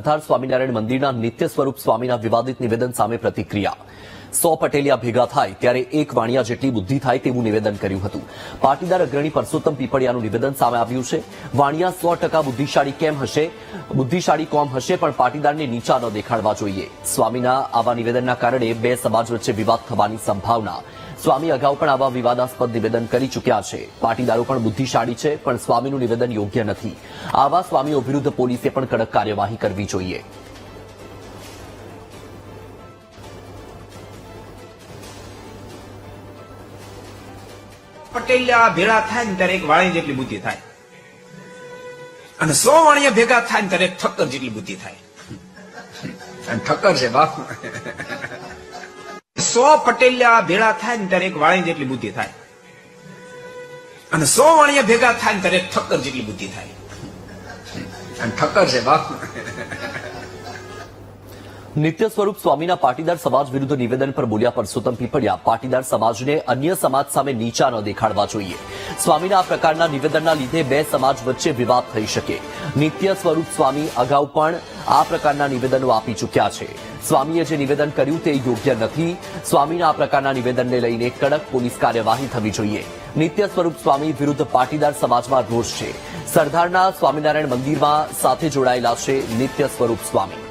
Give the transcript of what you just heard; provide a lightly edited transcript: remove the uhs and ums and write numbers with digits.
સરદાર સ્વામિનારાયણ મંદિરના નિત્ય સ્વરૂપ સ્વામીના વિવાદિત નિવેદન સામે પ્રતિક્રિયા 100 પટેલિયા ભેગા થાય ત્યારે એક વાણિયા જેટલી બુદ્ધિ થાય તેવું નિવેદન કર્યું હતું। પાટીદાર અગ્રણી પરસોત્તમ પીપળિયાનું નિવેદન સામે આવ્યું છે। વાણિયા 100% બુદ્ધિશાળી કોમ હશે પણ પાટીદારને નીચા ન દેખાડવા જોઈએ। સ્વામીના આવા નિવેદનના કારણે બે સમાજ વચ્ચે વિવાદ થવાની સંભાવના। સ્વામી અગાઉ પણ આવા વિવાદાસ્પદ નિવેદન કરી ચૂક્યા છે। પાટીદારો પણ બુદ્ધિશાળી છે પણ સ્વામીનું નિવેદન યોગ્ય નથી। આવા સ્વામીઓ વિરુદ્ધ પોલીસે પણ કડક કાર્યવાહી કરવી જોઈએ। પટેલિયા ભેળા થાય ને ત્યારે એક વાણી જેટલી બુદ્ધિ થાય અને 100 વાણિયા ભેગા થાય ને ત્યારે એક ઠક્કર જેટલી બુદ્ધિ થાય અને ઠક્કર છે બાપ 100 પટેલિયા ભેળા થાય ને ત્યારે એક વાણી જેટલી બુદ્ધિ થાય અને 100 વાણિયા ભેગા થાય ને ત્યારે એક ઠક્કર જેટલી બુદ્ધિ થાય અને ઠક્કર છે બાપ। નિત્ય સ્વરૂપ સ્વામીના પાટીદાર સમાજ વિરુદ્ધ નિવેદન પર બોલ્યા પરસોત્તમ પીપળિયા। પાટીદાર સમાજને અન્ય સમાજ સામે નીચા ન દેખાડવા જોઈએ। સ્વામીના આ પ્રકારના નિવેદનના લીધે બે સમાજ વચ્ચે વિવાદ થઈ શકે। નિત્ય સ્વરૂપ સ્વામી અગાઉ પણ આ પ્રકારના નિવેદનો આપી ચૂક્યા છે। સ્વામીએ જે નિવેદન કર્યું તે યોગ્ય નથી। સ્વામીના આ પ્રકારના નિવેદનને લઈને કડક પોલીસ કાર્યવાહી થવી જોઈએ। નિત્ય સ્વરૂપ સ્વામી વિરુદ્ધ પાટીદાર સમાજમાં રોષ છે। સરદારના સ્વામિનારાયણ મંદિરમાં સાથે જોડાયેલા છે નિત્ય સ્વરૂપ સ્વામી।